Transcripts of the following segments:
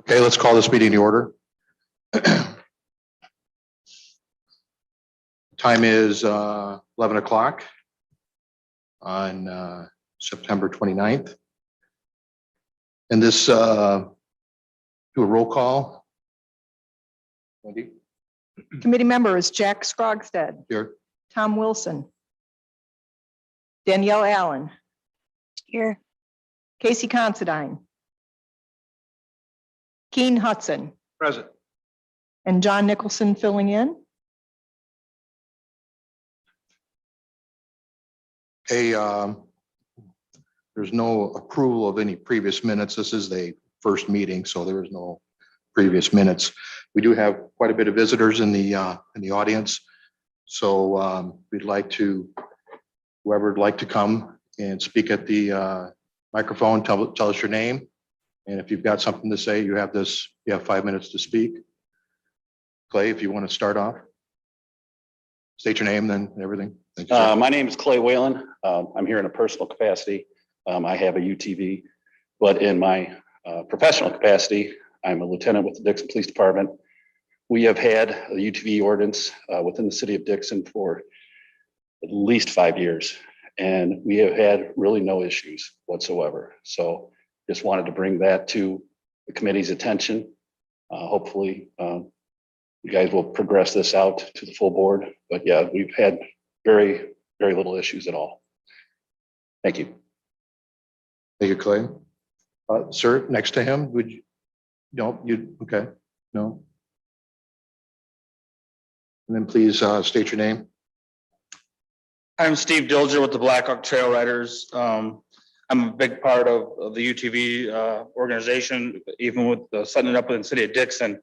Okay, let's call this meeting to order. Time is 11 o'clock on September 29th. And this, do a roll call. Wendy? Committee members: Jack Scrogstead, Here. Tom Wilson, Danielle Allen, Here. Casey Considine, Keen Hudson, Present. and John Nicholson filling in. Okay, there's no approval of any previous minutes. This is the first meeting, so there is no previous minutes. We do have quite a bit of visitors in the audience. So we'd like to, whoever would like to come and speak at the microphone, tell us your name. And if you've got something to say, you have 5 minutes to speak. Clay, if you want to start off. State your name, then everything. Thank you, sir. My name is Clay Whalen. I'm here in a personal capacity. I have a UTV, but in my professional capacity, I'm a lieutenant with the Dixon Police Department. We have had a UTV ordinance within the city of Dixon for at least 5 years, and we have had really no issues whatsoever. So just wanted to bring that to the committee's attention. Hopefully, you guys will progress this out to the full board. But yeah, we've had very, very little issues at all. Thank you. Thank you, Clay. Sir, next to him, would you? No, you, okay, no. And then please state your name. I'm Steve Dilger with the Blackhawk Trail Riders. I'm a big part of the UTV organization, even with setting it up in the city of Dixon.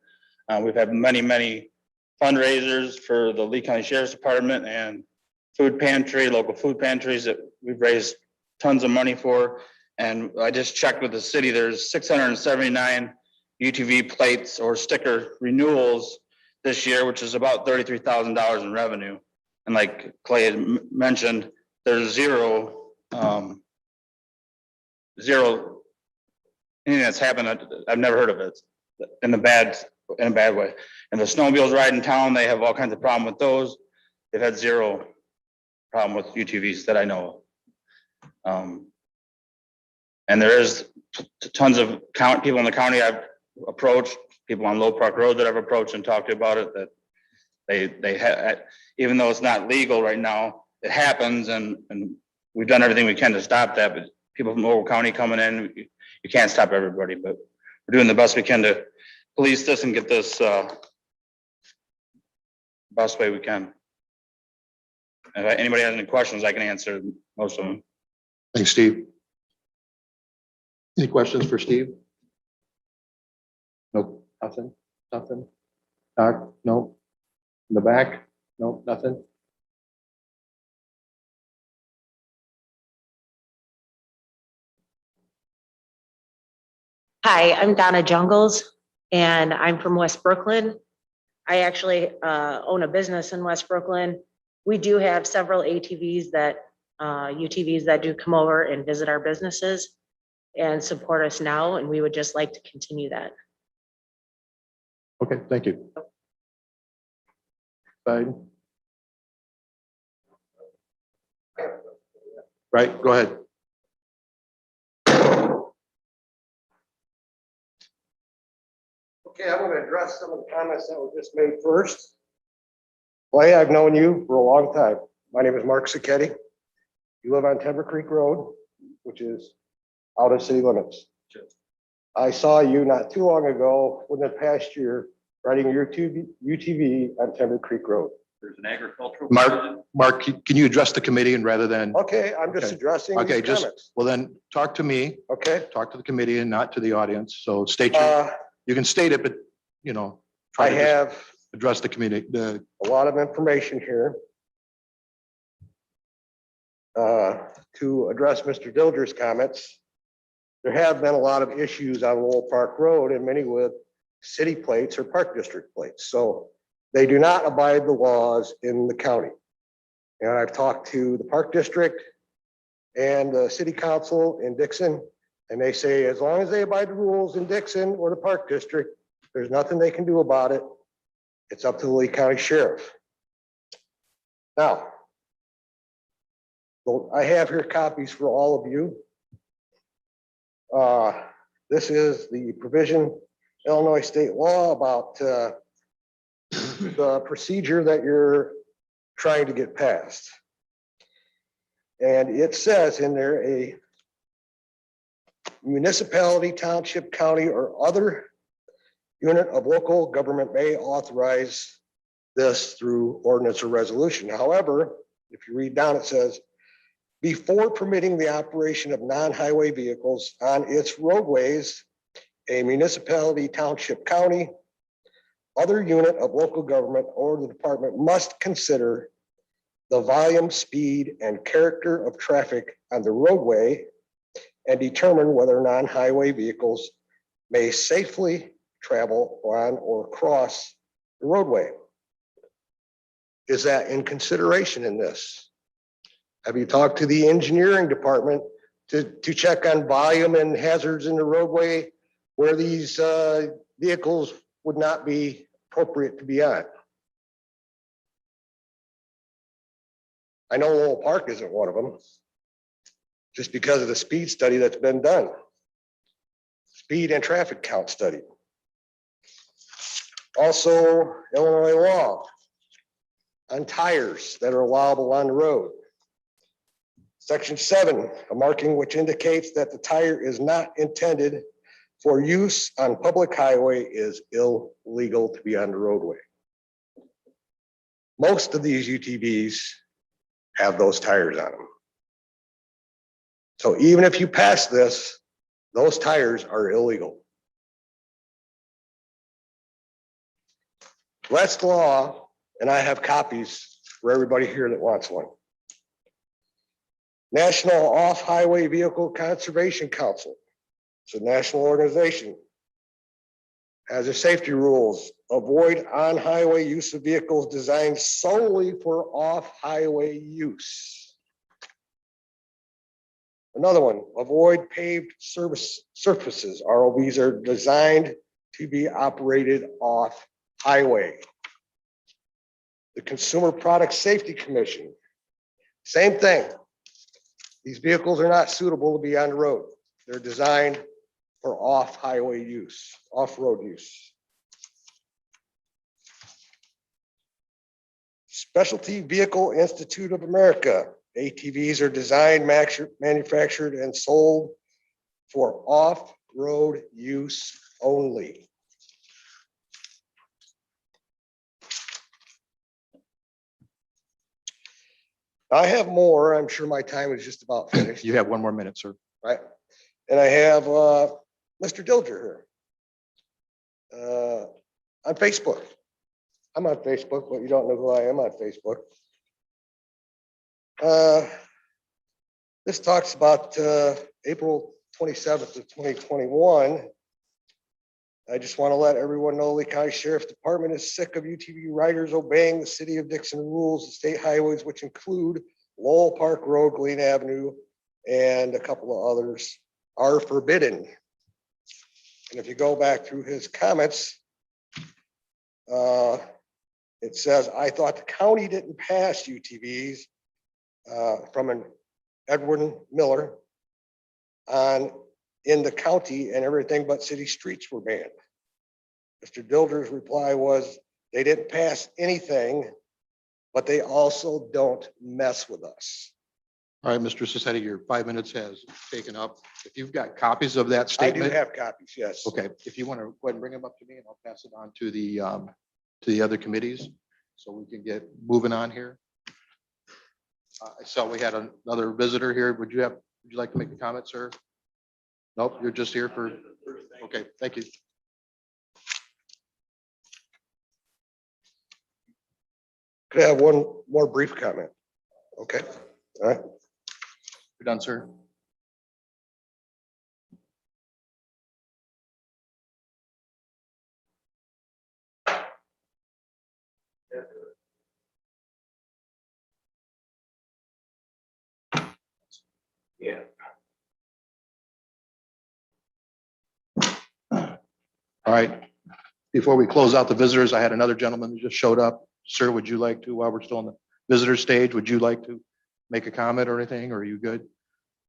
We've had many fundraisers for the Lee County Sheriff's Department and food pantry, local food pantries that we've raised tons of money for. And I just checked with the city, there's 679 UTV plates or sticker renewals this year, which is about $33,000 in revenue. And like Clay had mentioned, there's zero anything that's happened. I've never heard of it in a bad way. And the snowmobiles ride in town, they have all kinds of problem with those. They've had zero problem with UTVs that I know of. And there is tons of people in the county I've approached, people on Low Park Road that I've approached and talked to about it, that they have, even though it's not legal right now, it happens, and we've done everything we can to stop that. But people from Ogle County coming in, you can't stop everybody, but we're doing the best we can to police this and get this best way we can. If anybody has any questions, I can answer most of them. Thanks, Steve. Any questions for Steve? Nope, nothing. Doc, no. In the back? No, nothing. Hi, I'm Donna Jungles, and I'm from West Brooklyn. I actually own a business in West Brooklyn. We do have several UTVs that do come over and visit our businesses and support us now, and we would just like to continue that. Okay, thank you. Side. Right, go ahead. Okay, I'm going to address some of the comments that were just made first. Clay, I've known you for a long time. My name is Mark Sacchetti. You live on Timber Creek Road, which is out of city limits. I saw you not too long ago, within the past year, riding your UTV on Timber Creek Road. There's an agricultural. Mark, can you address the committee and rather than? Okay, I'm just Okay. addressing Okay, these just, comments. well then, talk to me, Okay, talk to the committee and not to the audience. So state your, you can state it, but you know, try I to just have address the community, the, a lot of information here. To address Mr. Dilger's comments, there have been a lot of issues on Lowell Park Road, and many with city plates or park district plates. So they do not abide the laws in the county. And I've talked to the park district and the city council in Dixon, And they say, as long as they abide the rules in Dixon or the Park District, there's nothing they can do about it. It's up to the Lee County Sheriff. Now, so I have here copies for all of you. This is the provision, Illinois state law about the procedure that you're trying to get passed. And it says in there, a municipality, township, county, or other unit of local government may authorize this through ordinance or resolution. However, if you read down, it says, before permitting the operation of non-highway vehicles on its roadways, a municipality, township, county, other unit of local government or the department must consider the volume, speed, and character of traffic on the roadway and determine whether non-highway vehicles may safely travel on or cross the roadway. Is that in consideration in this? Have you talked to the engineering department to check on volume and hazards in the roadway where these vehicles would not be appropriate to be on? I know Lowell Park isn't one of them, just because of the speed study that's been done. Speed and traffic count study. Also, Illinois law on tires that are allowable on the road. Section 7, a marking which indicates that the tire is not intended for use on public highway is illegal to be on the roadway. Most of these UTVs have those tires on them. So even if you pass this, those tires are illegal. That's the law, and I have copies for everybody here that wants one. National Off-Highway Vehicle Conservation Council. It's a national organization. Has their safety rules. Avoid on-highway use of vehicles designed solely for off-highway use. Another one, avoid paved surfaces. ROVs are designed to be operated off-highway. The Consumer Product Safety Commission, same thing. These vehicles are not suitable to be on the road. They're designed for off-highway use, off-road use. Specialty Vehicle Institute of America. ATVs are designed, manufactured, and sold for off-road use only. I have more. I'm sure my time is just about finished. You have 1 more minute, sir. Right. And I have Mr. Dilger here on Facebook. I'm on Facebook, but you don't know who I am on Facebook. This talks about April 27th of 2021. I just want to let everyone know Lee County Sheriff's Department is sick of UTV riders obeying the city of Dixon rules and state highways, which include Lowell Park Road, Glen Avenue, and a couple of others are forbidden. And if you go back through his comments, it says, I thought the county didn't pass UTVs from an Edwin Miller on in the county, and everything but city streets were banned. Mr. Dilger's reply was, they didn't pass anything, but they also don't mess with us. All right, Mr. Sessetti, your 5 minutes has taken up. If you've got copies of that I do statement. have copies, yes. Okay, if you want to go ahead and bring them up to me, and I'll pass it on to the other committees, so we can get moving on here. I saw we had another visitor here. Would you like to make a comment, sir? Nope, you're just here for, okay, thank you. Could I have one more brief comment? Okay, all right. You're done, sir. Yeah. All right. Before we close out the visitors, I had another gentleman who just showed up. Sir, would you like to, while we're still on the visitor stage, would you like to make a comment or anything, or are you good?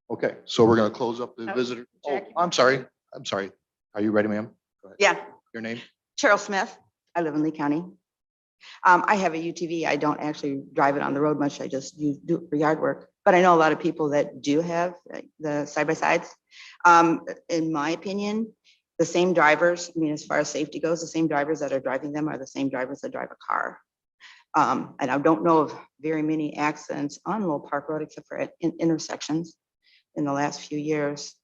Okay, so we're going to close up the No, visitor. Oh, Jackie. I'm sorry. I'm sorry. Are you ready, ma'am? Go ahead. Yeah, Your name? Cheryl Smith. I live in Lee County. I have a UTV. I don't actually drive it on the road much. I just do it for yard work. But I know a lot of people that do have the side-by-sides. In my opinion, the same drivers, I mean, as far as safety goes, the same drivers that are driving them are the same drivers that drive a car. And I don't know of very many accidents on Low Park Road except for in intersections in the last few years.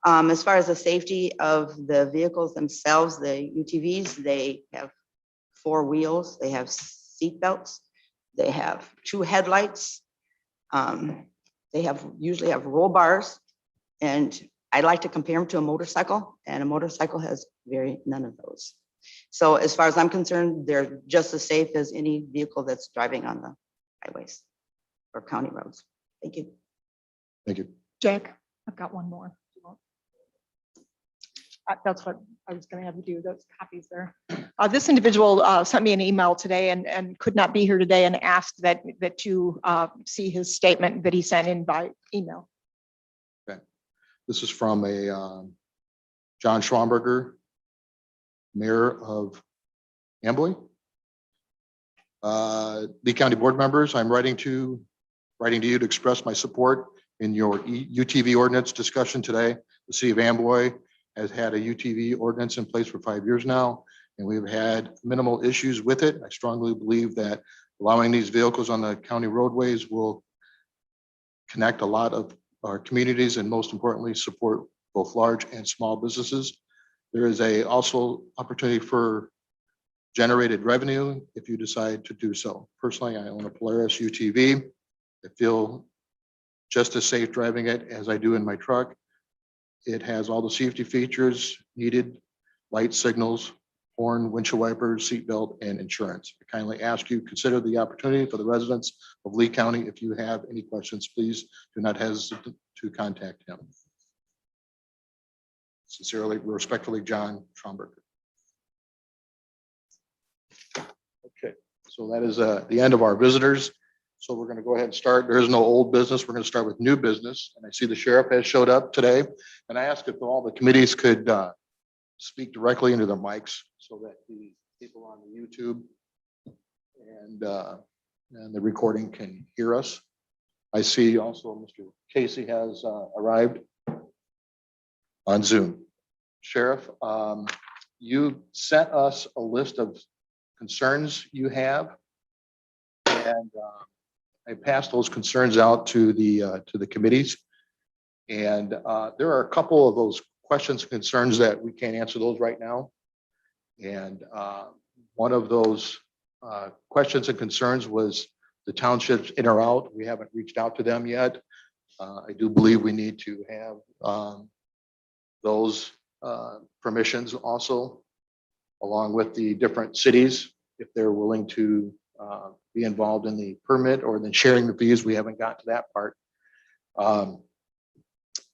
As far as the safety of the vehicles themselves, the UTVs, they have 4 wheels, they have seat belts, they have 2 headlights. They usually have roll bars, and I like to compare them to a motorcycle, and a motorcycle has none of those. So as far as I'm concerned, they're just as safe as any vehicle that's driving on the highways or county roads. Thank you. Thank you. Jack, I've got one more. That's what I was going to have you do, those copies there. This individual sent me an email today and could not be here today and asked that you see his statement that he sent in by email. Okay. This is from a John Schwamberger, Mayor of Amboy. Lee County Board members, I'm writing to you to express my support in your UTV ordinance discussion today. The city of Amboy has had a UTV ordinance in place for 5 years now, and we've had minimal issues with it. I strongly believe that allowing these vehicles on the county roadways will connect a lot of our communities and most importantly, support both large and small businesses. There is also opportunity for generated revenue if you decide to do so. Personally, I own a Polaris UTV. I feel just as safe driving it as I do in my truck. It has all the safety features needed: light signals, horn, windshield wipers, seatbelt, and insurance. I kindly ask you consider the opportunity for the residents of Lee County. If you have any questions, please do not hesitate to contact him. Sincerely, respectfully, John Schomburger. Okay, so that is the end of our visitors. So we're going to go ahead and start. There is no old business. We're going to start with new business. And I see the sheriff has showed up today. And I asked if all the committees could speak directly into their mics so that the people on the YouTube and the recording can hear us. I see also Mr. Casey has arrived on Zoom. Sheriff, you sent us a list of concerns you have, and I passed those concerns out to the committees. And there are a couple of those questions and concerns that we can't answer those right now. And one of those questions and concerns was the townships in or out. We haven't reached out to them yet. I do believe we need to have those permissions also, along with the different cities, if they're willing to be involved in the permit or then sharing the fees. We haven't got to that part.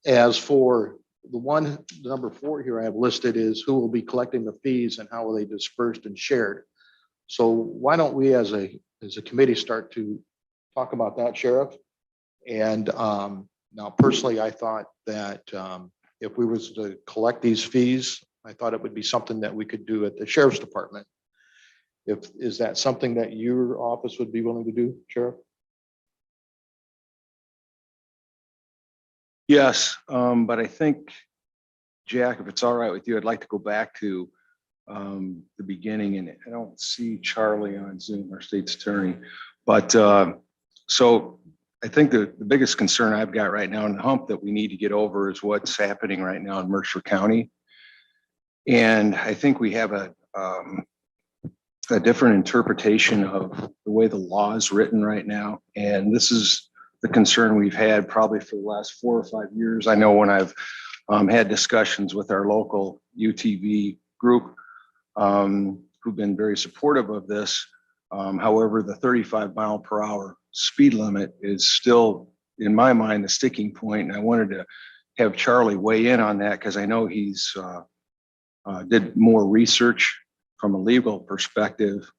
As for the number 4 here I have listed is who will be collecting the fees and how will they dispersed and shared. So why don't we as a committee start to talk about that, Sheriff? And now personally, I thought that if we was to collect these fees, I thought it would be something that we could do at the Sheriff's Department. Is that something that your office would be willing to do, Sheriff? Yes, but I think, Jack, if it's all right with you, I'd like to go back to the beginning, and I don't see Charlie on Zoom, our state's attorney. But so I think the biggest concern I've got right now and the hump that we need to get over is what's happening right now in Mercer County. And I think we have a different interpretation of the way the law is written right now. And this is the concern we've had probably for the last 4 or 5 years. I know when I've had discussions with our local UTV group, who've been very supportive of this. However, the 35-mile-per-hour speed limit is still, in my mind, the sticking point. And I wanted to have Charlie weigh in on that because I know he's did more research from a legal perspective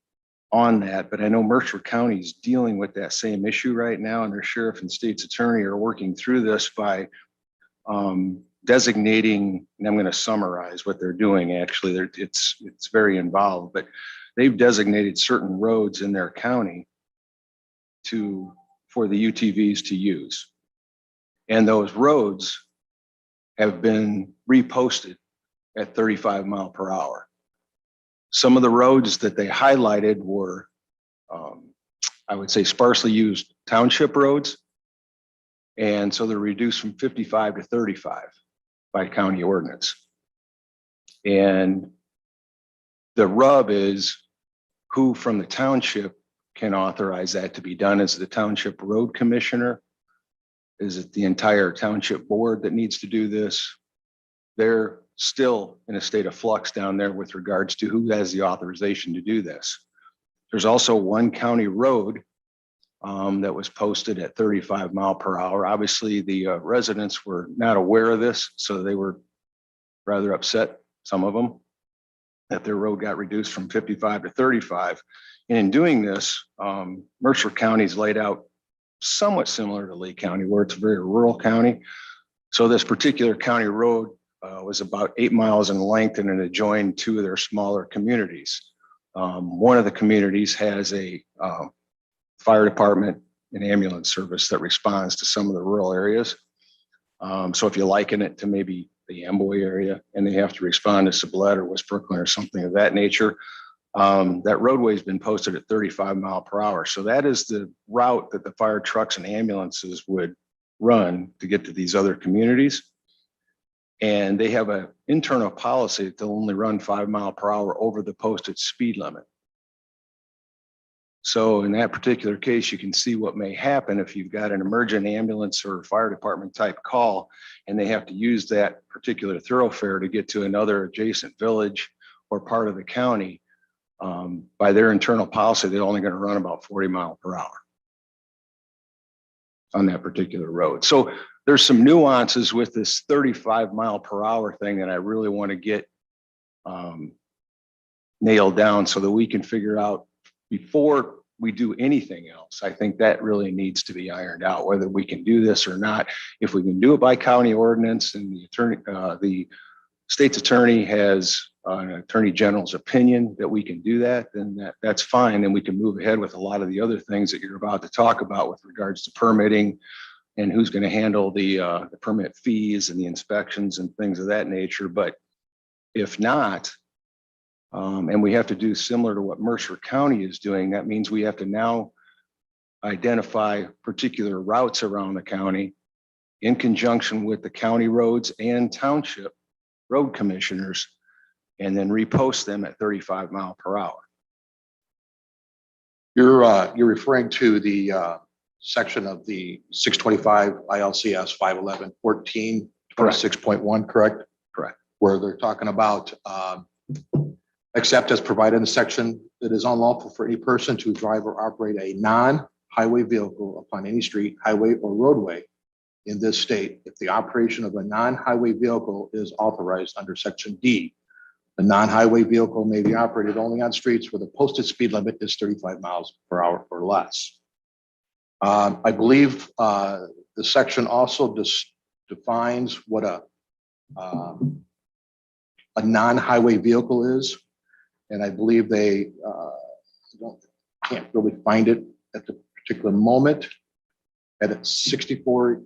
on that, but I know Mercer County is dealing with that same issue right now, and their sheriff and state's attorney are working through this by designating, and I'm going to summarize what they're doing. Actually, it's very involved, but they've designated certain roads in their county for the UTVs to use. And those roads have been reposted at 35 mile per hour. Some of the roads that they highlighted were, I would say, sparsely used township roads. And so they're reduced from 55 to 35 by county ordinance. And the rub is who from the township can authorize that to be done. Is the township road commissioner? Is it the entire township board that needs to do this? They're still in a state of flux down there with regards to who has the authorization to do this. There's also one county road that was posted at 35 mile per hour. Obviously, the residents were not aware of this, so they were rather upset, some of them, that their road got reduced from 55 to 35. And in doing this, Mercer County's laid out somewhat similar to Lee County, where it's a very rural county. So this particular county road was about 8 miles in length, and it adjoined two of their smaller communities. One of the communities has a fire department and ambulance service that responds to some of the rural areas. So if you liken it to maybe the Amboy area and they have to respond to Sublette or West Brooklyn or something of that nature, that roadway has been posted at 35 mile per hour. So that is the route that the fire trucks and ambulances would run to get to these other communities. And they have an internal policy to only run 5 mile per hour over the posted speed limit. So in that particular case, you can see what may happen if you've got an emergent ambulance or fire department type call, and they have to use that particular thoroughfare to get to another adjacent village or part of the county. By their internal policy, they're only going to run about 40 mile per hour on that particular road. So there's some nuances with this 35 mile per hour thing that I really want to get nailed down so that we can figure out before we do anything else. I think that really needs to be ironed out, whether we can do this or not. If we can do it by county ordinance and the state's attorney has an attorney general's opinion that we can do that, then that's fine. And we can move ahead with a lot of the other things that you're about to talk about with regards to permitting and who's going to handle the permit fees and the inspections and things of that nature. But if not, and we have to do similar to what Mercer County is doing, that means we have to now identify particular routes around the county in conjunction with the county roads and township road commissioners, and then repost them at 35 mile per hour. You're referring to the section of the 625 ILCS 511-14-26.1, correct? Correct. Where they're talking about except as provided in the section, it is unlawful for any person to drive or operate a non-highway vehicle upon any street, highway, or roadway in this state if the operation of a non-highway vehicle is authorized under section D. The non-highway vehicle may be operated only on streets where the posted speed limit is 35 miles per hour or less. I believe the section also defines what a non-highway vehicle is. And I believe they can't really find it at the particular moment. And it's 64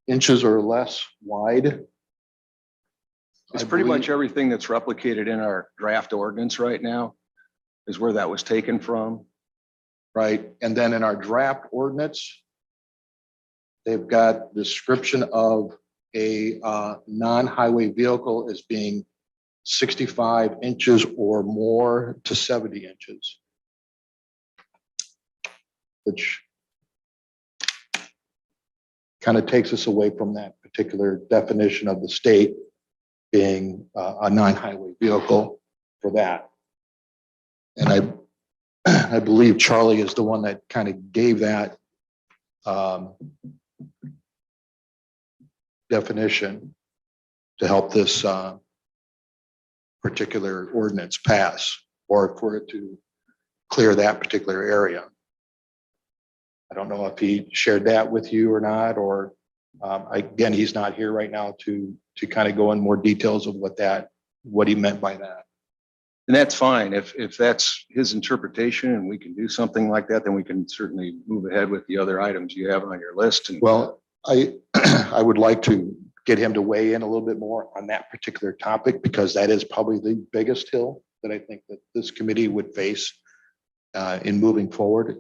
inches or less wide. It's pretty much everything that's replicated in our draft ordinance right now is where that was taken from. Right. And then in our draft ordinance, they've got description of a non-highway vehicle as being 65 inches or more to 70 inches. Which kind of takes us away from that particular definition of the state being a non-highway vehicle for that. And I believe Charlie is the one that kind of gave that definition to help this particular ordinance pass or for it to clear that particular area. I don't know if he shared that with you or not, or again, he's not here right now to kind of go in more details of what he meant by that. And that's fine. If that's his interpretation and we can do something like that, then we can certainly move ahead with the other items you have on your list. And Well, I would like to get him to weigh in a little bit more on that particular topic, because that is probably the biggest hill that I think that this committee would face in moving forward.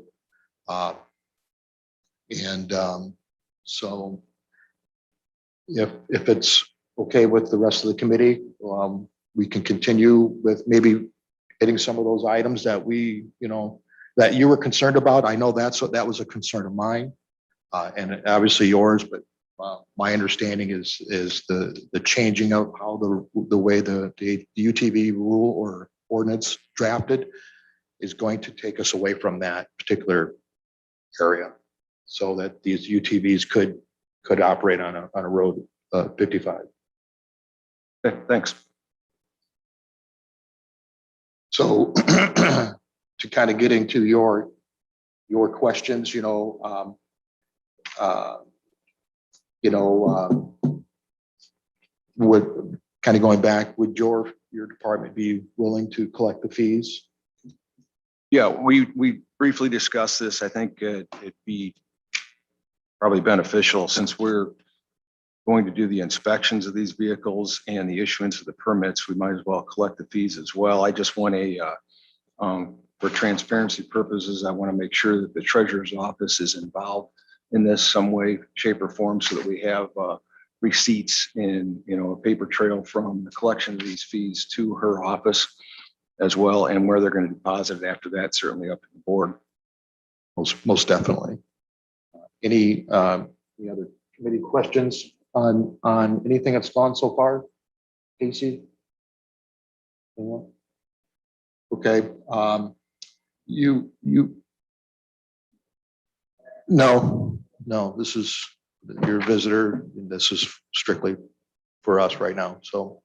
So if it's okay with the rest of the committee, we can continue with maybe hitting some of those items that that you were concerned about. I know that was a concern of mine, and obviously yours, but my understanding is the changing of how the way the UTV rule or ordinance drafted is going to take us away from that particular area, so that these UTVs could operate on a road 55. okay, thanks. So to kind of get into your questions, would kind of going back, would your department be willing to collect the fees? Yeah, we briefly discussed this. I think it'd be probably beneficial, since we're going to do the inspections of these vehicles and the issuance of the permits. We might as well collect the fees as well. I just want for transparency purposes, I want to make sure that the treasurer's office is involved in this some way, shape, or form, so that we have receipts and a paper trail from the collection of these fees to her office as well, and where they're going to deposit it after that, certainly up to the board. Most definitely. Any other committee questions on anything that's gone so far? Casey? Anyone? Okay. No, this is your visitor. And this is strictly for us right now. So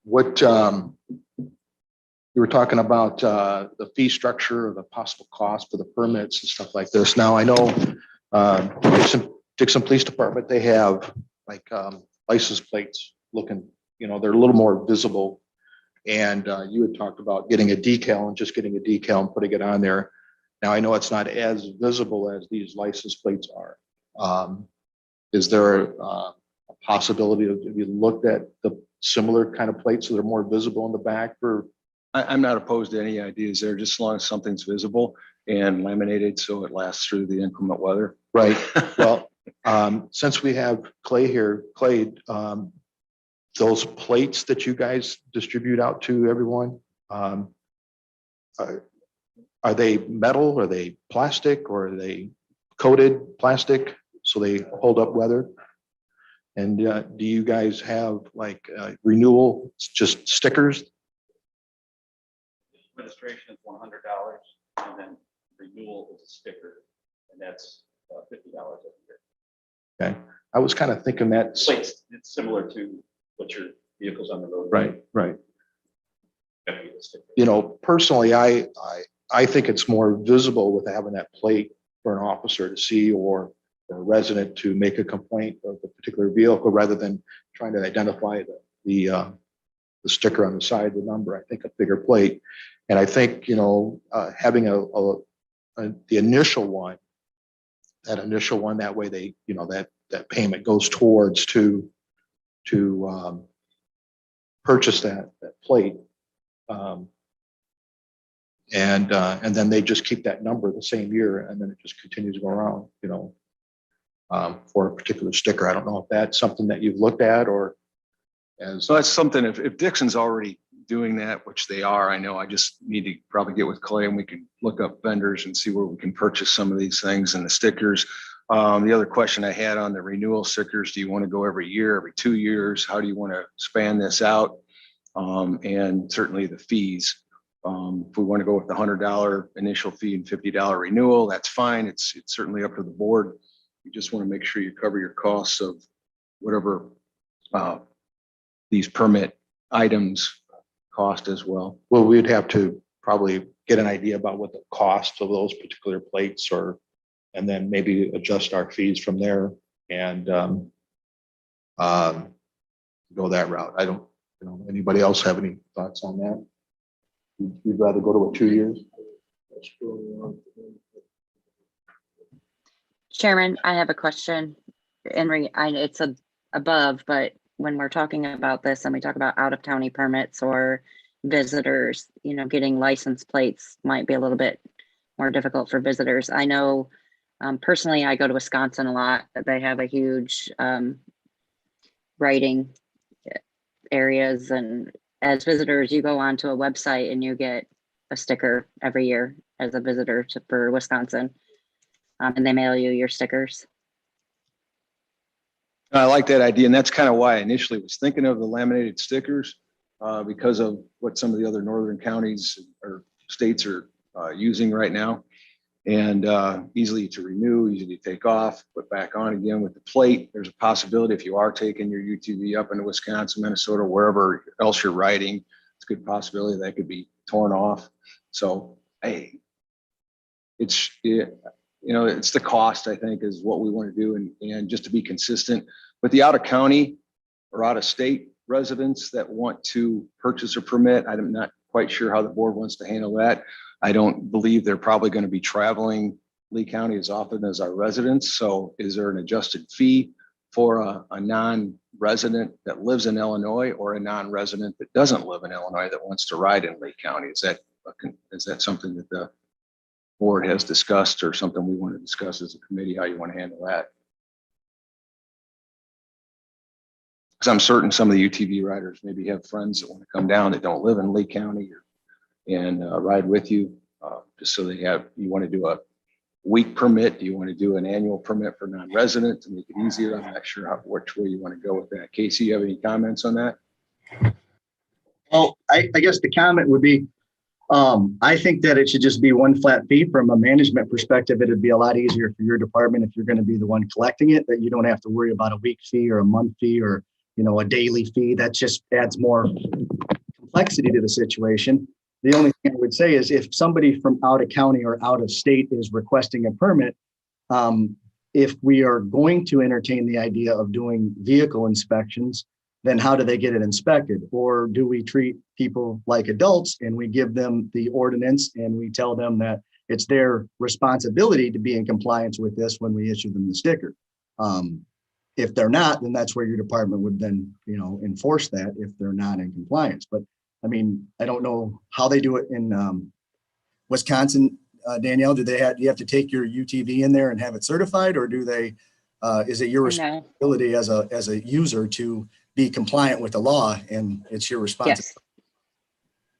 what you were talking about the fee structure or the possible cost for the permits and stuff like this. Now I know Dixon Police Department, they have like license plates looking, they're a little more visible. And you had talked about getting a decal and just getting a decal and putting it on there. Now I know it's not as visible as these license plates are. Is there a possibility of, have you looked at the similar kind of plates so they're more visible in the back for? I'm not opposed to any ideas there, just as long as something's visible and laminated so it lasts through the inclement weather. Right. Well, since we have Clay here, Clay, those plates that you guys distribute out to everyone, are they metal? Are they plastic? Or are they coated plastic so they hold up weather? And do you guys have like renewal, just stickers? Registration is $100, and then renewal is a sticker, and that's $50 every year. Okay. I was kind of thinking that. It's similar to what your vehicle's on the road. Right. Personally, I think it's more visible with having that plate for an officer to see, or a resident to make a complaint of a particular vehicle, rather than trying to identify the sticker on the side, the number. I think a bigger plate. And I think, having the initial one, that way they, that payment goes towards to purchase that plate. And then they just keep that number the same year, and then it just continues to go around, for a particular sticker. I don't know if that's something that you've looked at, or as. So that's something, if Dixon's already doing that, which they are, I know, I just need to probably get with Clay and we can look up vendors and see where we can purchase some of these things and the stickers. The other question I had on the renewal stickers, do you want to go every year, every 2 years? How do you want to span this out? And certainly the fees. If we want to go with the $100 initial fee and $50 renewal, that's fine. It's certainly up to the board. You just want to make sure you cover your costs of whatever these permit items cost as well. Well, we'd have to probably get an idea about what the cost of those particular plates are, and then maybe adjust our fees from there and go that route. I don't, anybody else have any thoughts on that? You'd rather go to a 2 years? Chairman, I have a question. It's above, but when we're talking about this and we talk about out of county permits or visitors, getting license plates might be a little bit more difficult for visitors. I know personally, I go to Wisconsin a lot. They have a huge writing areas, and as visitors, you go onto a website and you get a sticker every year as a visitor for Wisconsin, and they mail you your stickers. I like that idea, and that's kind of why I initially was thinking of the laminated stickers, because of what some of the other northern counties or states are using right now. And easily to renew, easy to take off, put back on again with the plate. There's a possibility if you are taking your UTV up into Wisconsin, Minnesota, wherever else you're riding, it's a good possibility that could be torn off. So, hey, it's the cost, I think, is what we want to do. And just to be consistent with the out of county or out of state residents that want to purchase a permit, I'm not quite sure how the board wants to handle that. I don't believe they're probably going to be traveling Lee County as often as our residents. So is there an adjusted fee for a non-resident that lives in Illinois or a non-resident that doesn't live in Illinois that wants to ride in Lee County? Is that something that the board has discussed, or something we want to discuss as a committee, how you want to handle that? Because I'm certain some of the UTV riders maybe have friends that want to come down that don't live in Lee County and ride with you, just so you want to do a week permit? Do you want to do an annual permit for non-resident to make it easier? I'm not sure which way you want to go with that. Casey, you have any comments on that? Well, I guess the comment would be, I think that it should just be one flat fee. From a management perspective, it'd be a lot easier for your department if you're going to be the one collecting it, that you don't have to worry about a week fee or a month fee or, a daily fee. That just adds more complexity to the situation. The only thing I would say is if somebody from out of county or out of state is requesting a permit, if we are going to entertain the idea of doing vehicle inspections, then how do they get it inspected? Or do we treat people like adults and we give them the ordinance and we tell them that it's their responsibility to be in compliance with this when we issue them the sticker? If they're not, then that's where your department would then, enforce that if they're not in compliance. But I mean, I don't know how they do it in Wisconsin. Danielle, do you have to take your UTV in there and have it certified, or do they? Is it your responsibility as a user to be compliant with the law, and it's your responsibility? Yes,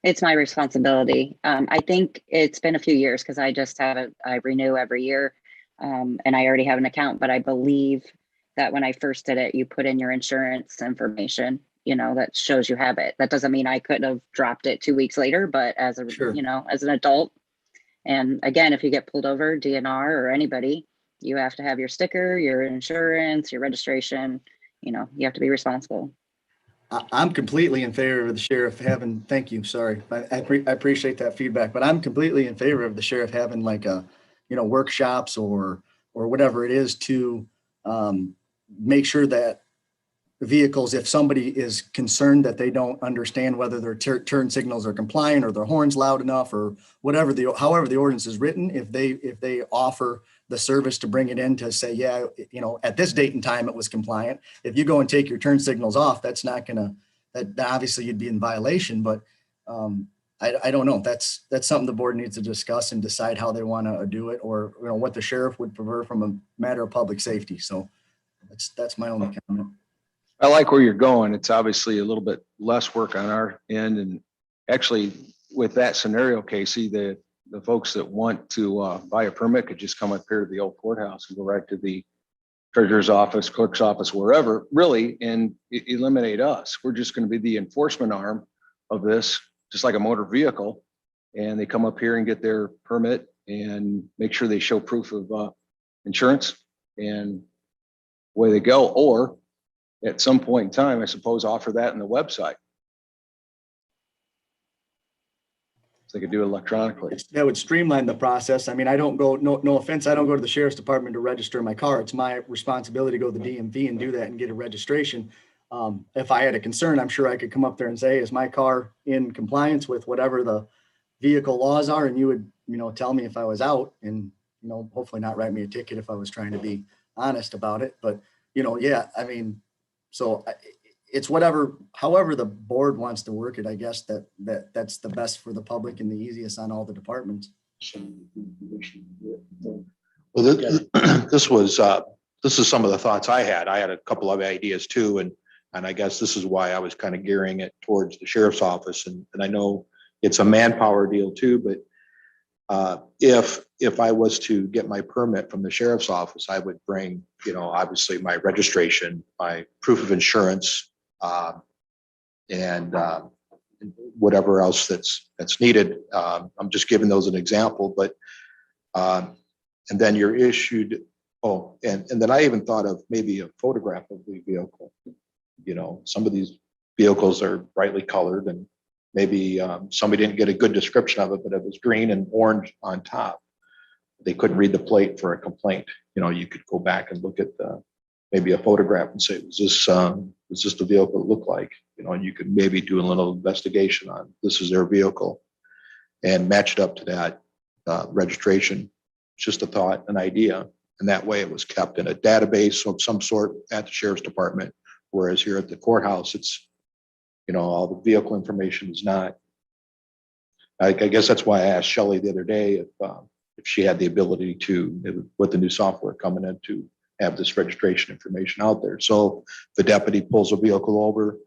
it's my responsibility. I think it's been a few years because I renew every year, and I already have an account. But I believe that when I first did it, you put in your insurance information, that shows you have it. That doesn't mean I could have dropped it 2 weeks later, but as as an adult. And again, if you get pulled over, DNR or anybody, you have to have your sticker, your insurance, your registration, you have to be responsible. I'm completely in favor of the sheriff having, thank you, sorry. I appreciate that feedback, but I'm completely in favor of the sheriff having like workshops or whatever it is to make sure that vehicles, if somebody is concerned that they don't understand whether their turn signals are compliant or their horns loud enough or whatever, however the ordinance is written, if they offer the service to bring it in to say, yeah, at this date and time it was compliant. If you go and take your turn signals off, that's not gonna, that obviously you'd be in violation. But I don't know. That's something the board needs to discuss and decide how they want to do it, or what the sheriff would prefer from a matter of public safety. So that's my only comment. I like where you're going. It's obviously a little bit less work on our end. And actually with that scenario, Casey, the folks that want to buy a permit could just come up here to the old courthouse and go right to the treasurer's office, clerk's office, wherever, really, and eliminate us. We're just going to be the enforcement arm of this, just like a motor vehicle. And they come up here and get their permit and make sure they show proof of insurance, and away they go. Or at some point in time, I suppose, offer that in the website. So they could do it electronically. That would streamline the process. I mean, I don't go, no offense, I don't go to the sheriff's department to register my car. It's my responsibility to go to the DMV and do that and get a registration. If I had a concern, I'm sure I could come up there and say, is my car in compliance with whatever the vehicle laws are? And you would, tell me if I was out and, hopefully not write me a ticket if I was trying to be honest about it. But, yeah, I mean, so it's however the board wants to work it, I guess that's the best for the public and the easiest on all the departments. Well, this is some of the thoughts I had. I had a couple of ideas too, and I guess this is why I was kind of gearing it towards the sheriff's office. And I know it's a manpower deal too, but if I was to get my permit from the sheriff's office, I would bring, obviously my registration, my proof of insurance, and whatever else that's needed. I'm just giving those an example, but and then you're issued. Oh, and then I even thought of maybe a photograph of the vehicle. Some of these vehicles are brightly colored, and maybe somebody didn't get a good description of it, but it was green and orange on top. They couldn't read the plate for a complaint. You could go back and look at maybe a photograph and say, was this the vehicle it looked like? And you could maybe do a little investigation on this is their vehicle and match it up to that registration. Just a thought, an idea. And that way it was kept in a database of some sort at the sheriff's department. Whereas here at the courthouse, it's, all the vehicle information is not. I guess that's why I asked Shelley the other day if she had the ability to, with the new software coming in, to have this registration information out there. So the deputy pulls a vehicle over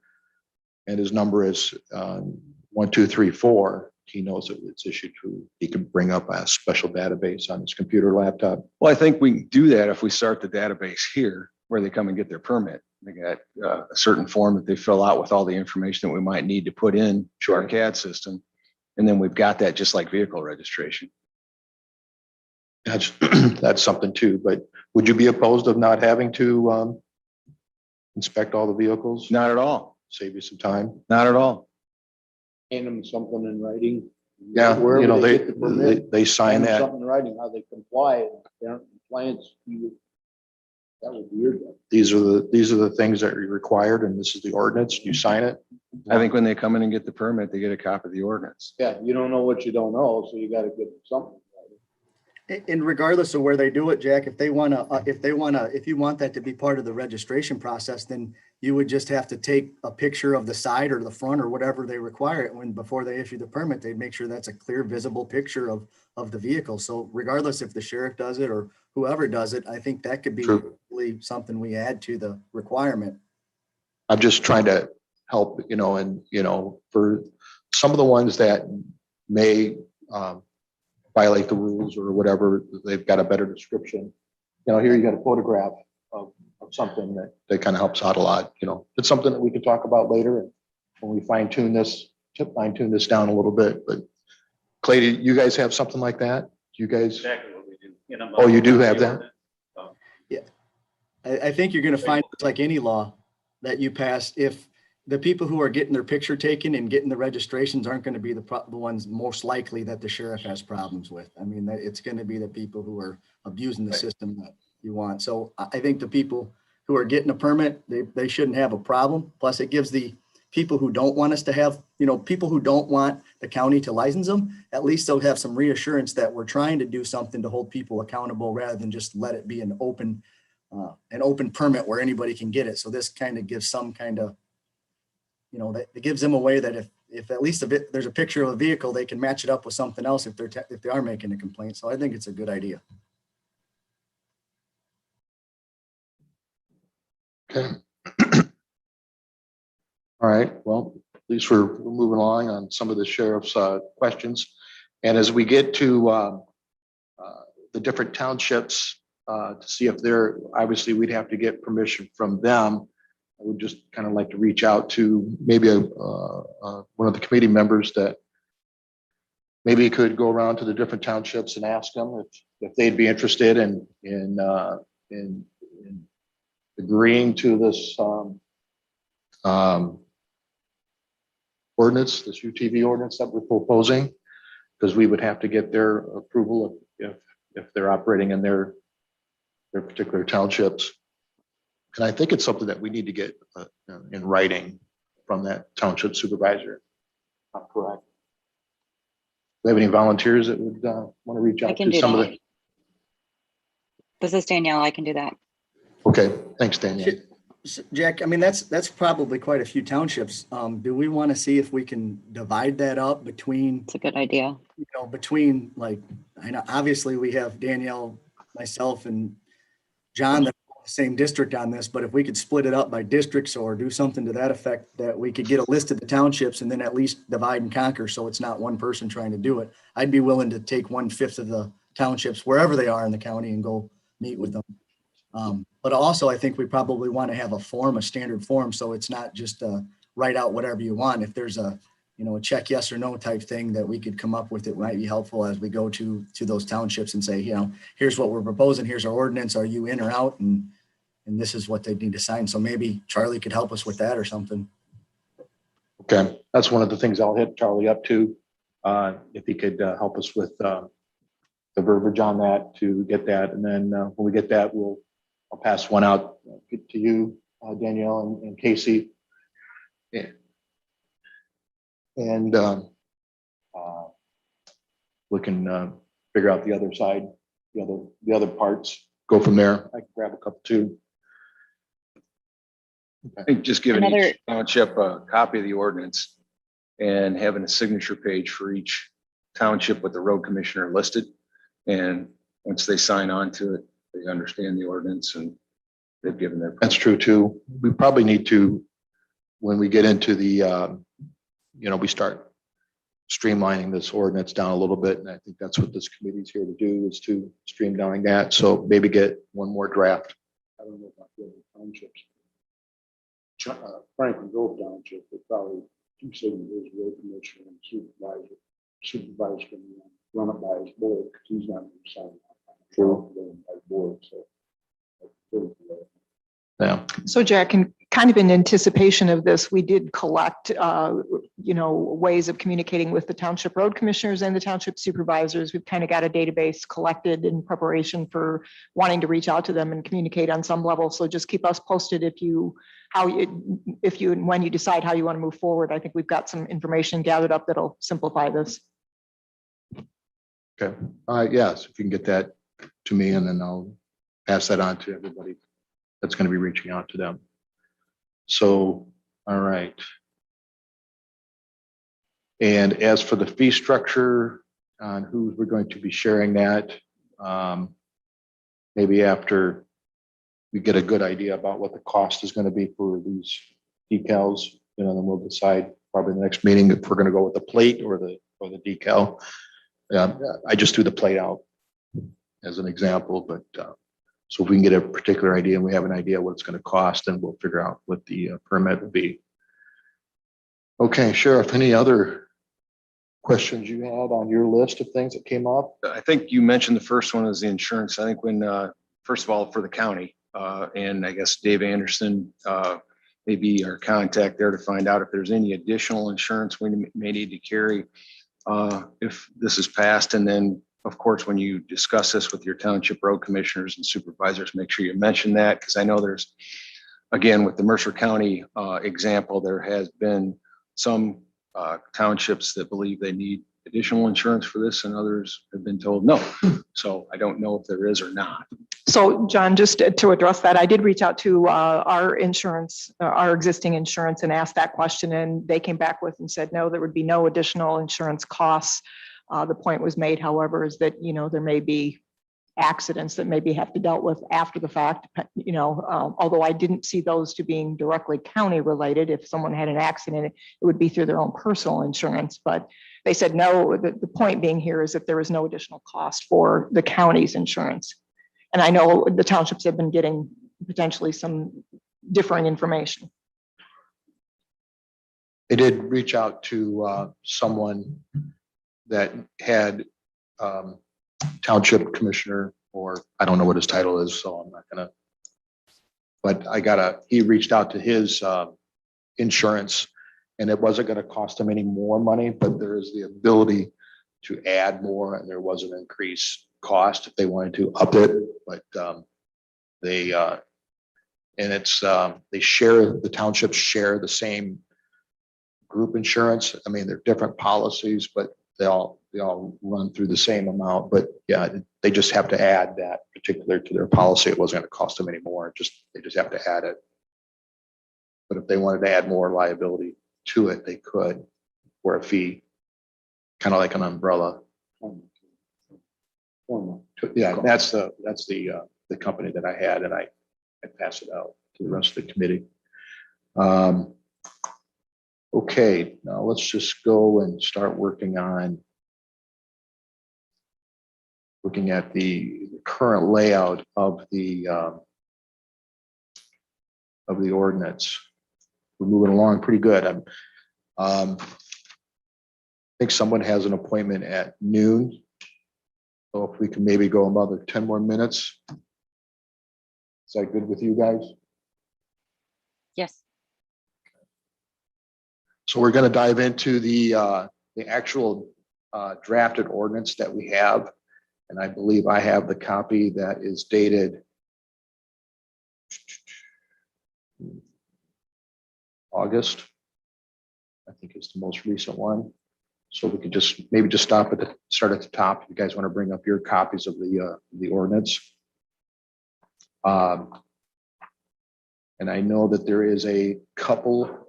and his number is 1234. He knows that it's issued to, he can bring up a special database on his computer laptop. Well, I think we can do that if we start the database here where they come and get their permit. They got a certain form that they fill out with all the information that we might need to put in to our CAD system. And then we've got that just like vehicle registration. That's something too, but would you be opposed of not having to inspect all the vehicles? Not at all. Save you some time? Not at all. Hand them something in writing. Yeah, Wherever get the permit, they sign hand them that. Something in writing, how they comply, and if they aren't in compliance, that would be your job. These are the things that are required, and this is the ordinance. You sign it. I think when they come in and get the permit, they get a copy of the ordinance. Yeah, you don't know what you don't know, so you gotta give them something. And regardless of where they do it, Jack, if you want that to be part of the registration process, then you would just have to take a picture of the side or the front or whatever they require it before they issue the permit. They'd make sure that's a clear, visible picture of the vehicle. So regardless if the sheriff does it or whoever does it, I think that could be really something we add to the requirement. I'm just trying to help, and for some of the ones that may violate the rules or whatever, they've got a better description. Here you got a photograph of something that kind of helps out a lot. It's something that we can talk about later and when we fine tune this down a little bit. But Clay, do you guys have something like that? Do you guys? Exactly what we do. Oh, you do have that? Yeah. I think you're going to find it's like any law that you pass. If the people who are getting their picture taken and getting the registrations aren't going to be the ones most likely that the sheriff has problems with. I mean, it's going to be the people who are abusing the system that you want. So I think the people who are getting a permit, they shouldn't have a problem. Plus it gives the people who don't want us to have, people who don't want the county to license them, at least they'll have some reassurance that we're trying to do something to hold people accountable rather than just let it be an open permit where anybody can get it. So this kind of gives some kind of, that it gives them a way that if at least there's a picture of a vehicle, they can match it up with something else if they are making a complaint. So I think it's a good idea. Okay. All right. Well, at least we're moving along on some of the sheriff's questions. And as we get to the different townships to see if obviously we'd have to get permission from them. I would just kind of like to reach out to maybe one of the committee members that maybe could go around to the different townships and ask them if they'd be interested in agreeing to this ordinance, this UTV ordinance that we're proposing, because we would have to get their approval if they're operating in their particular townships. And I think it's something that we need to get in writing from that township supervisor. Not correct. Do we have any volunteers that would want to reach I out can to do some of that. This is Danielle. I can do that. Okay, thanks, Daniel. Jack, I mean, that's probably quite a few townships. Do we want to see if we can divide that up between, It's a good idea. between like, I know, obviously we have Danielle, myself and John, that are in the same district on this, but if we could split it up by districts or do something to that effect, that we could get a list of the townships and then at least divide and conquer. So it's not one person trying to do it. I'd be willing to take 1/5 of the townships wherever they are in the county and go meet with them. But also I think we probably want to have a standard form. So it's not just write out whatever you want. If there's a check yes or no type thing that we could come up with, it might be helpful as we go to those townships and say, here's what we're proposing. Here's our ordinance. Are you in or out? And this is what they need to sign. So maybe Charlie could help us with that or something. Okay, that's one of the things I'll hit Charlie up to. If he could help us with the verbiage on that to get that. And then when we get that, I'll pass one out get to you, Danielle and Casey. Yeah. And we can figure out the other side, the other parts, go from there. I can grab a couple too. I think just giving Another- each township a copy of the ordinance and having a signature page for each township with the road commissioner listed. And once they sign on to it, they understand the ordinance and they've given their. That's true too. We probably need to, when we get into the, we start streamlining this ordinance down a little bit. And I think that's what this committee is here to do, is to streamline that. So maybe get one more draft. I don't know about the other townships. Franklin Grove Township, they probably 2 signatures, road commissioner and supervisor. Supervisor can run it by his board because he's not going to sign it. True. By board, so. Yeah. So Jack, in kind of in anticipation of this, we did collect, ways of communicating with the township road commissioners and the township supervisors. We've kind of got a database collected in preparation for wanting to reach out to them and communicate on some level. So just keep us posted if and when you decide how you want to move forward. I think we've got some information gathered up that'll simplify this. Okay. Yes, if you can get that to me, and then I'll pass that on to everybody that's going to be reaching out to them. So, all right. And as for the fee structure on who we're going to be sharing that, maybe after we get a good idea about what the cost is going to be for these decals, then we'll decide probably the next meeting if we're going to go with the plate or the decal. I just threw the plate out as an example, but so if we can get a particular idea and we have an idea what it's going to cost, then we'll figure out what the permit will be. Okay, Sheriff, any other questions you had on your list of things that came up? I think you mentioned the first one is the insurance. I think when, first of all, for the county, and I guess Dave Anderson, maybe our contact there to find out if there's any additional insurance we may need to carry if this is passed. And then, of course, when you discuss this with your township road commissioners and supervisors, make sure you mention that, because I know there's, again, with the Mercer County example, there has been some townships that believe they need additional insurance for this, and others have been told no. So I don't know if there is or not. So John, just to address that, I did reach out to our insurance, our existing insurance, and asked that question, and they came back with and said, no, there would be no additional insurance costs. The point was made, however, is that, there may be accidents that maybe have to be dealt with after the fact, although I didn't see those to being directly county related. If someone had an accident, it would be through their own personal insurance, but they said, no, the point being here is that there is no additional cost for the county's insurance. And I know the townships have been getting potentially some differing information. They did reach out to someone that had township commissioner, or I don't know what his title is, so I'm not going to But he reached out to his insurance, and it wasn't gonna cost him any more money, but there is the ability to add more, and there was an increased cost if they wanted to up it, but they and it's the townships share the same group insurance. I mean, they're different policies, but they all run through the same amount. But yeah, they just have to add that particular to their policy. It wasn't going to cost them any more. They just have to add it. But if they wanted to add more liability to it, they could, for a fee, kind of like an umbrella. Yeah, that's the company that I had, and I passed it out to the rest of the committee. Okay, now let's just go and start working on looking at the current layout of the ordinance. We're moving along pretty good. I think someone has an appointment at noon. So if we can maybe go another 10 more minutes. Is that good with you guys? Yes. So we're going to dive into the actual drafted ordinance that we have. And I believe I have the copy that is dated August. I think is the most recent one. So we could maybe start at the top. If you guys want to bring up your copies of the ordinance. And I know that there is a couple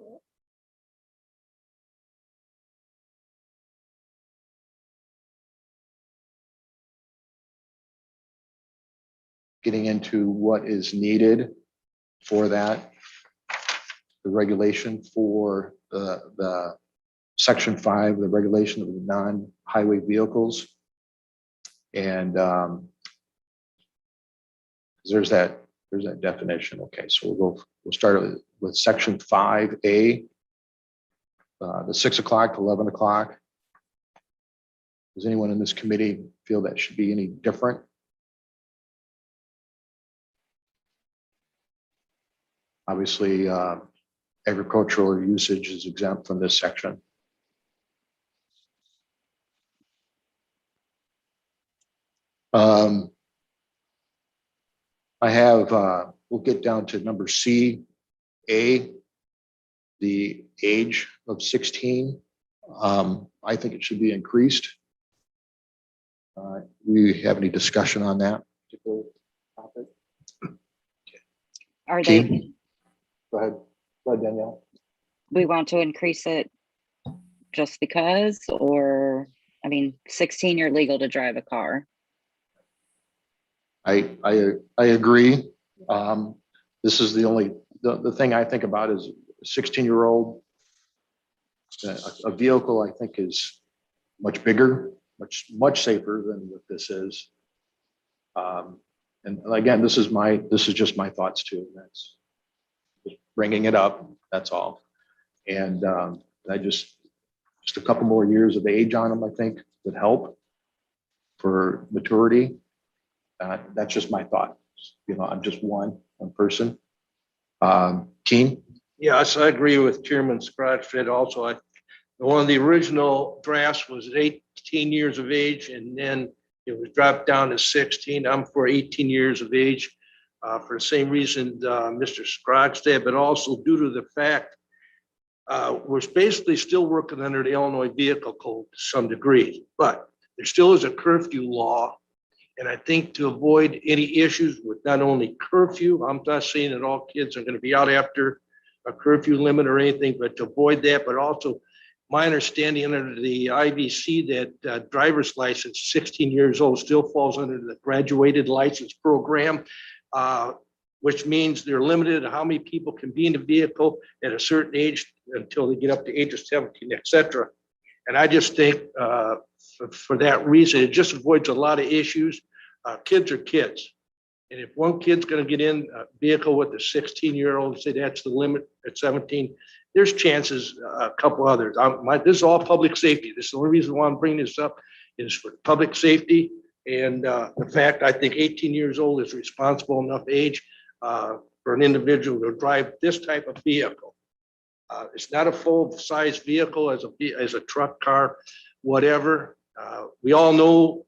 getting into what is needed for that. The regulation for the Section 5, the regulation of the non-highway vehicles. And there's that definition. Okay, so we'll start with Section 5A, the 6 o'clock to 11 o'clock. Does anyone in this committee feel that should be any different? Obviously, agricultural usage is exempt from this section. We'll get down to number C, A, the age of 16. I think it should be increased. We have any discussion on that particular topic? Are Team? they, Go ahead, Danielle. we want to increase it just because, or, I mean, 16, you're legal to drive a car. I agree. This is the thing I think about is a 16-year-old. A vehicle I think is much bigger, much safer than what this is. And again, this is just my thoughts too. That's just bringing it up. That's all. And I just a couple more years of age on them, I think, would help for maturity. That's just my thought. You know, I'm just one person. Keen? Yes, I agree with Chairman Scratchfit also. One of the original drafts was at 18 years of age, and then it was dropped down to 16. I'm for 18 years of age for the same reason Mr. Scroggs did, but also due to the fact we're basically still working under the Illinois Vehicle Code to some degree, but there still is a curfew law. And I think to avoid any issues with not only curfew, I'm not saying that all kids are going to be out after a curfew limit or anything, but to avoid that, but also my understanding under the IVC that driver's license, 16 years old, still falls under the graduated license program, which means they're limited to how many people can be in the vehicle at a certain age until they get up to age of 17, et cetera. And I just think for that reason, it just avoids a lot of issues. Kids are kids. And if one kid's going to get in a vehicle with a 16-year-old and say that's the limit at 17, there's chances a couple others. This is all public safety. This is the only reason why I'm bringing this up is for public safety. And the fact I think 18 years old is responsible enough age. for an individual to drive this type of vehicle. It's not a full-size vehicle as a truck, car, whatever. We all know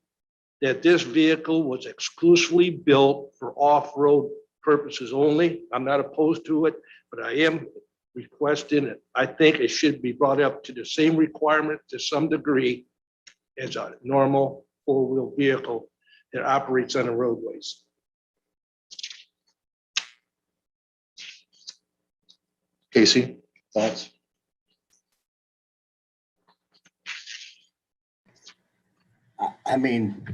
that this vehicle was exclusively built for off-road purposes only. I'm not opposed to it, but I am requesting it. I think it should be brought up to the same requirement to some degree as a normal four-wheel vehicle that operates on the roadways. Casey, thoughts? I mean,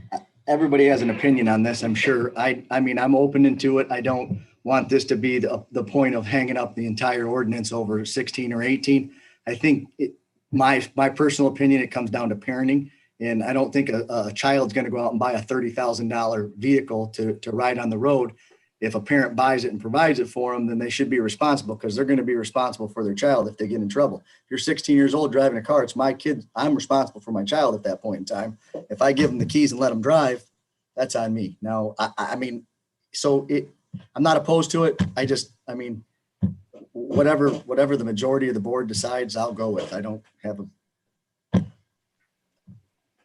everybody has an opinion on this, I'm sure. I mean, I'm open into it. I don't want this to be the point of hanging up the entire ordinance over 16 or 18. I think my personal opinion, it comes down to parenting. And I don't think a child's going to go out and buy a $30,000 vehicle to ride on the road. If a parent buys it and provides it for them, then they should be responsible, because they're going to be responsible for their child if they get in trouble. If you're 16 years old driving a car, it's my kid. I'm responsible for my child at that point in time. If I give them the keys and let them drive, that's on me. Now, I mean, I'm not opposed to it. I mean, whatever the majority of the board decides, I'll go with. I don't have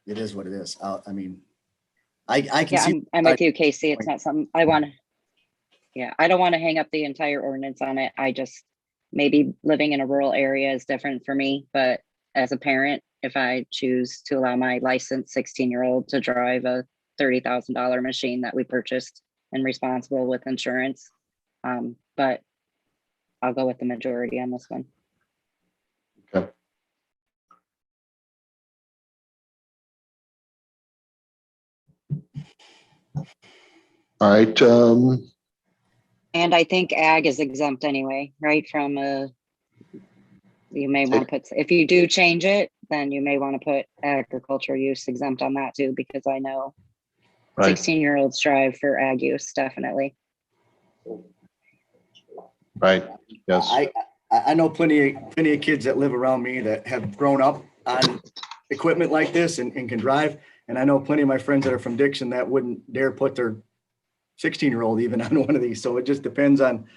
it is what it is. I mean, I can Yeah, see. I'm with you, Casey. It's not something I want to. Yeah, I don't want to hang up the entire ordinance on it. I just, maybe living in a rural area is different for me, but as a parent, if I choose to allow my licensed 16-year-old to drive a $30,000 machine that we purchased and responsible with insurance, but I'll go with the majority on this one. Okay. All right, And I think ag is exempt anyway, right? From you may want to put, if you do change it, then you may want to put agriculture use exempt on that too, because I know right, 16-year-olds drive for ag use, definitely. right, yes. I know plenty of kids that live around me that have grown up on equipment like this and can drive. And I know plenty of my friends that are from Dixon that wouldn't dare put their 16-year-old even on one of these. So it just depends on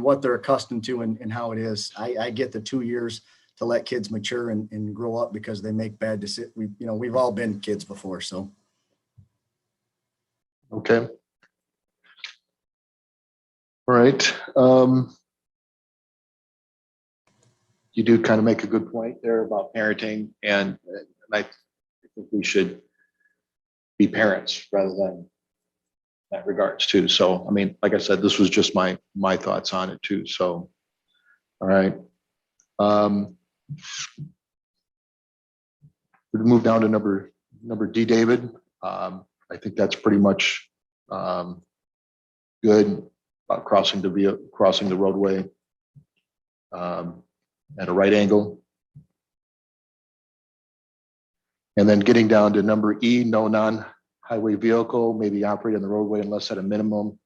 what they're accustomed to and how it is. I get the 2 years to let kids mature and grow up, because they make bad decisions. We've all been kids before, so. Okay. All right. You do kind of make a good point there about parenting, and I think we should be parents rather than that regards too. So, I mean, like I said, this was just my thoughts on it too. So, all right. We move down to number D, David. I think that's pretty much good about crossing the roadway at a right angle. And then getting down to number E, no non-highway vehicle may be operated on the roadway unless at a minimum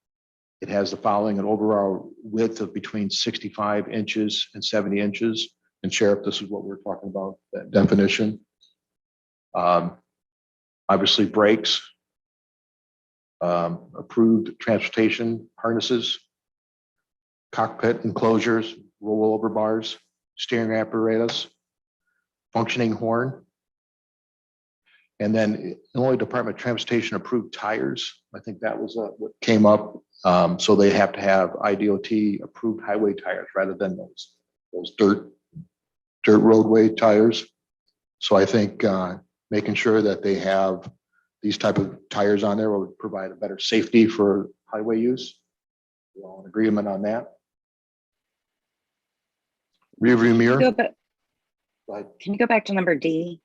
it has the following: an overall width of between 65 inches and 70 inches. And Sheriff, this is what we're talking about, that definition. Obviously brakes, approved transportation harnesses, cockpit enclosures, rollover bars, steering apparatus, functioning horn. And then Illinois Department of Transportation approved tires. I think that was what came up. So they have to have IDOT approved highway tires rather than those dirt roadway tires. So I think making sure that they have these type of tires on there will provide a better safety for highway use. We all in agreement on that. Rear view mirror. Can you go back to number D?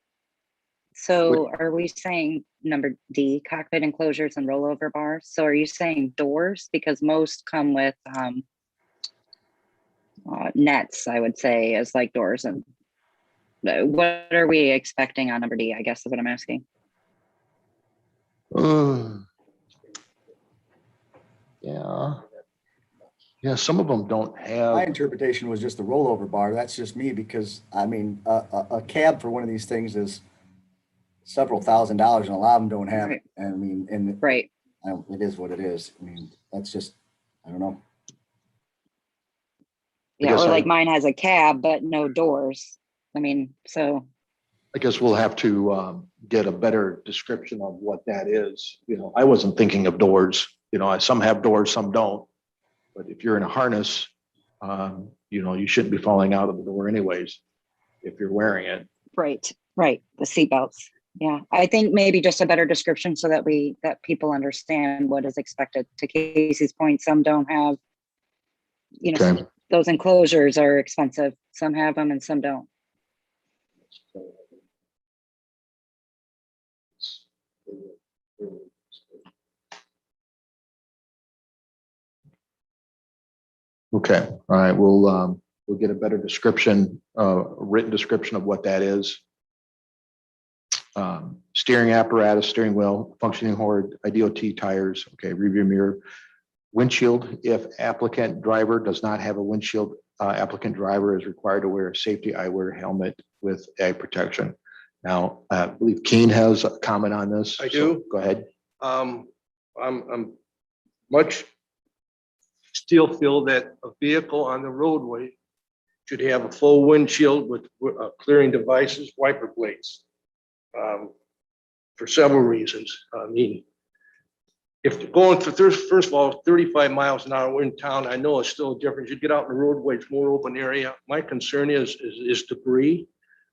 So are we saying number D, cockpit enclosures and rollover bars? So are you saying doors? Because most come with nets, I would say, as like doors. And what are we expecting on number D, I guess is what I'm asking. Yeah, some of them don't have. My interpretation was just the rollover bar. That's just me, because I mean, a cab for one of these things is several $1,000s, and a lot of them don't have it. I mean, and right. it is what it is. I mean, that's just, I don't know. Yeah, guess or like I- mine has a cab, but no doors. I mean, so, I guess we'll have to get a better description of what that is. You know, I wasn't thinking of doors, you know, some have doors, some don't. But if you're in a harness, you know, you shouldn't be falling out of the door anyways, if you're wearing it. right, the seatbelts. Yeah, I think maybe just a better description so that people understand what is expected. To Casey's point, some don't have, you know, Okay. those enclosures are expensive. Some have them and some don't. Okay, all right, we'll get a better description, written description of what that is. Steering apparatus, steering wheel, functioning horn, IDOT tires, okay, review mirror. Windshield, if applicant driver does not have a windshield, applicant driver is required to wear a safety eyewear helmet with eye protection. Now, I believe Keen has a comment on this. I so do. Go ahead. I'm much still feel that a vehicle on the roadway should have a full windshield with clearing devices, wiper blades. For several reasons. I mean, if they're going for first of all, 35 miles an hour in town, I know it's still a difference. You get out in the roadway, it's more open area. My concern is debris.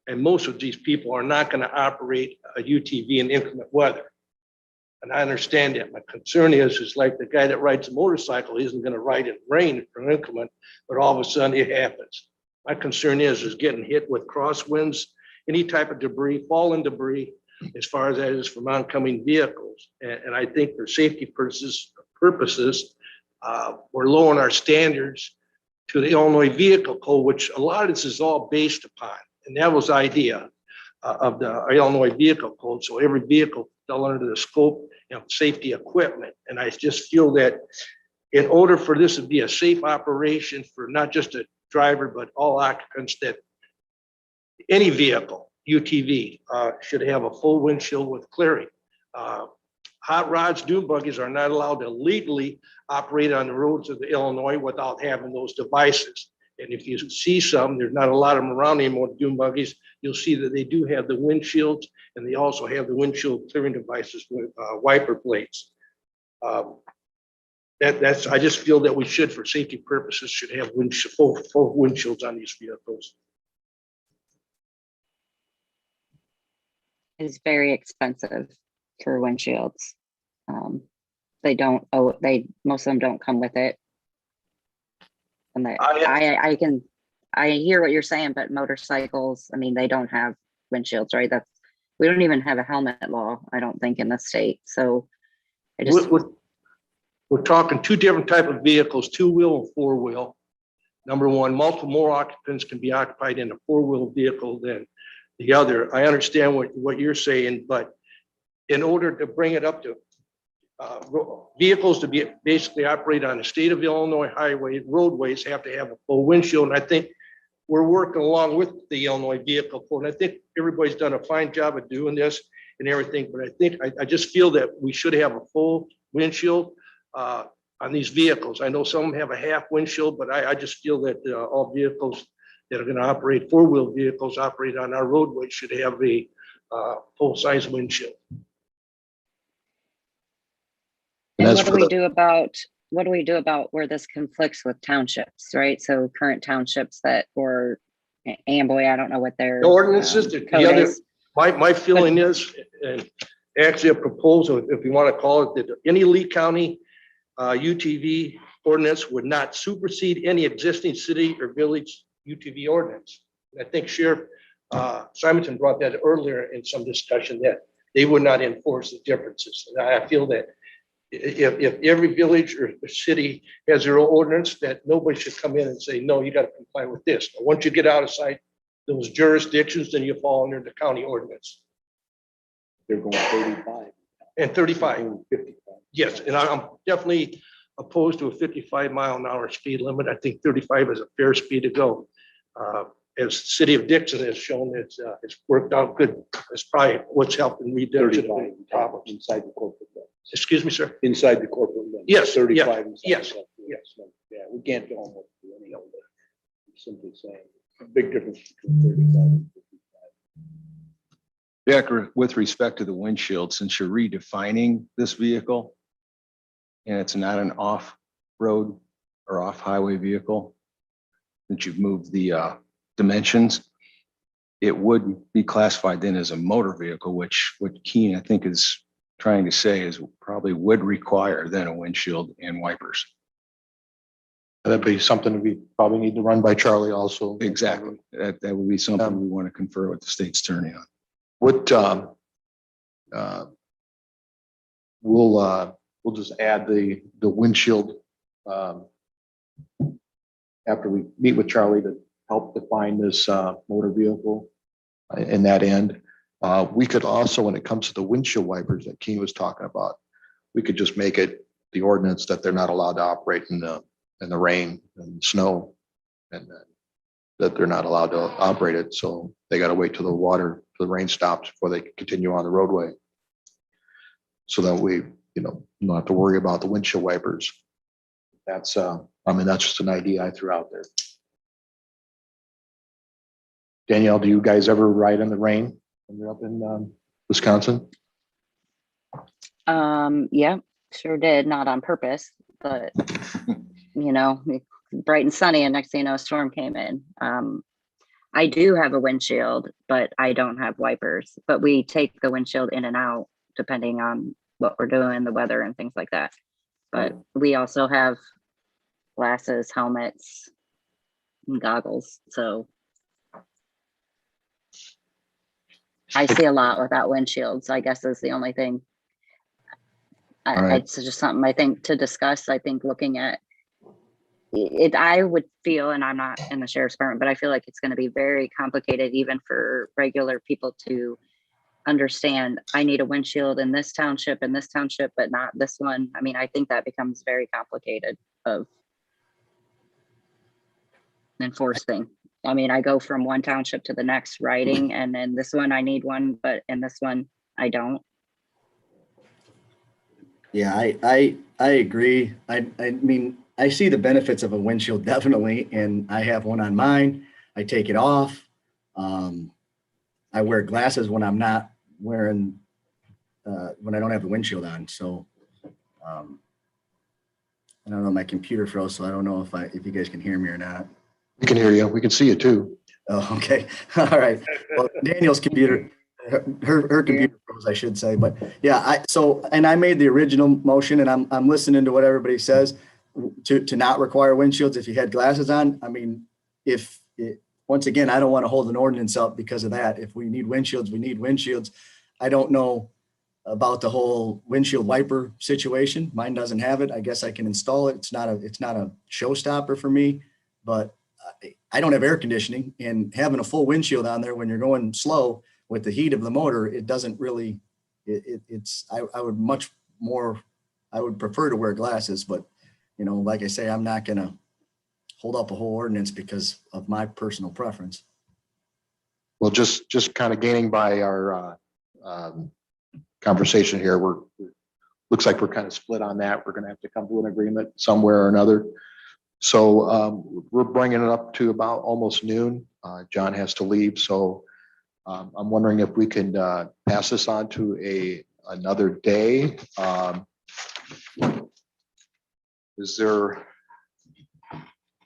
And most of these people are not going to operate a UTV in inclement weather. And I understand that. My concern is like the guy that rides a motorcycle isn't going to ride in rain for inclement, but all of a sudden it happens. My concern is getting hit with crosswinds, any type of debris, fallen debris, as far as that is from oncoming vehicles. And I think for safety purposes, we're lowering our standards to the Illinois Vehicle Code, which a lot of this is all based upon. And that was the idea of the Illinois Vehicle Code. So every vehicle fell under the scope of safety equipment. And I just feel that in order for this to be a safe operation for not just a driver, but all occupants, that any vehicle, UTV, should have a full windshield with clearing. Hot rods, dune buggies are not allowed to legally operate on the roads of Illinois without having those devices. And if you see some, there's not a lot of them around anymore, dune buggies, you'll see that they do have the windshields, and they also have the windshield clearing devices with wiper blades. I just feel that we should, for safety purposes, should have full windshields on these vehicles. It's very expensive for windshields. Most of them don't come with it. And I hear what you're saying, but motorcycles, I mean, they don't have windshields, right? We don't even have a helmet law, I don't think, in the state. So we're talking two different type of vehicles, 2-wheel and 4-wheel. Number one, multiple more occupants can be occupied in a 4-wheel vehicle than the other. I understand what you're saying, but in order to bring it up to vehicles to be basically operate on the state of Illinois roadways have to have a full windshield. And I think we're working along with the Illinois Vehicle Code. And I think everybody's done a fine job of doing this and everything. But I just feel that we should have a full windshield on these vehicles. I know some have a half windshield, but I just feel that all vehicles that are going to operate, 4-wheel vehicles operate on our roadways should have a full-size windshield. and what do we do about where this conflicts with townships, right? So current townships or Amboy, I don't know what their The ordinances, the code other, is. my feeling is, and actually a proposal, if you want to call it, that any Lee County UTV ordinance would not supersede any existing city or village UTV ordinance. And I think Sheriff Simonton brought that earlier in some discussion, that they would not enforce the differences. And I feel that if every village or city has their own ordinance, that nobody should come in and say, no, you got to comply with this. But once you get out of sight those jurisdictions, then you fall under the county ordinance. They're going 35. And 35. Going 55. Yes, and I'm definitely opposed to a 55-mile-an-hour speed limit. I think 35 is a fair speed to go. As the city of Dixon has shown, it's worked out good. It's probably what's helping reduce the problems. Inside the corporate limits. Excuse me, sir. Inside the corporate limits. Yes, 35. yeah, inside yes, the corporate yes. limits. Yeah, we can't go on with any of that. simply saying, a big difference between 35 and 55. Jack, with respect to the windshield, since you're redefining this vehicle and it's not an off-road or off-highway vehicle, that you've moved the dimensions, it would be classified then as a motor vehicle, which what Keene, I think, is trying to say is probably would require then a windshield and wipers. That'd be something we probably need to run by Charlie also. Exactly. That would be something we want to confer with the state's attorney on. What, we'll just add the windshield, after we meet with Charlie to help define this, motor vehicle in that end. We could also, when it comes to the windshield wipers that Keene was talking about, we could just make it the ordinance that they're not allowed to operate in the rain and snow, and that they're not allowed to operate it. So they got to wait till the rain stops before they can continue on the roadway. So that we, don't have to worry about the windshield wipers. That's, that's just an idea I threw out there. Danielle, do you guys ever ride in the rain when you're up in Wisconsin? Yeah, sure did, not on purpose, but bright and sunny, and next thing you know, a storm came in. I do have a windshield, but I don't have wipers, but we take the windshield in and out depending on what we're doing, the weather and things like that. But we also have glasses, helmets, and goggles. So I see a lot without windshields, I guess is the only thing. Right. It's just something I think to discuss. I think looking at it, I would feel, and I'm not in the sheriff's department, but I feel like it's going to be very complicated even for regular people to understand. I need a windshield in this township, but not this one. I mean, I think that becomes very complicated of enforcing. I mean, I go from one township to the next writing, and then this one I need one, but in this one I don't. Yeah, I agree. I mean, I see the benefits of a windshield definitely, and I have one on mine. I take it off. I wear glasses when I'm not wearing, when I don't have the windshield on. So I don't know, my computer froze, so I don't know if you guys can hear me or not. We can hear you. We can see you too. Oh, okay. All right. Well, Daniel's computer, her computer froze, I should say, but yeah, and I made the original motion, and I'm listening to what everybody says to not require windshields if you had glasses on. I mean, once again, I don't want to hold an ordinance up because of that. If we need windshields, we need windshields. I don't know about the whole windshield wiper situation. Mine doesn't have it. I guess I can install it. It's not a showstopper for me, but I don't have air conditioning, and having a full windshield on there when you're going slow with the heat of the motor, it doesn't really, I would prefer to wear glasses, but like I say, I'm not going to hold up a whole ordinance because of my personal preference. Well, just kind of gaining by our conversation here, looks like we're kind of split on that. We're going to have to come to an agreement somewhere or another. So we're bringing it up to about almost noon. John has to leave, so I'm wondering if we can pass this on to another day. Is there a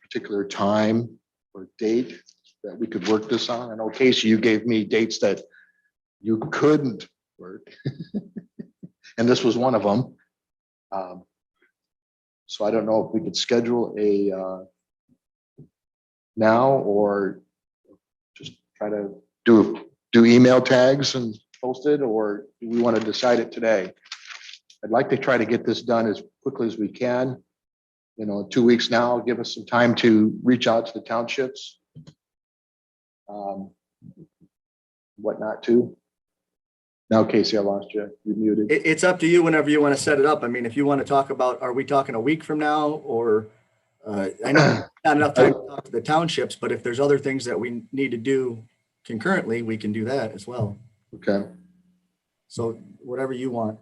particular time or date that we could work this on? I know, Casey, you gave me dates that you couldn't work, and this was one of them. So I don't know if we could schedule now or just try to do email tags and post it, or do we want to decide it today? I'd like to try to get this done as quickly as we can. 2 weeks now, give us some time to reach out to the townships. Whatnot too. Now, Casey, I lost you. You're muted. It's up to you whenever you want to set it up. I mean, if you want to talk about, are we talking a week from now, or I know not enough time to talk to the townships, but if there's other things that we need to do concurrently, we can do that as well. Okay. So whatever you want.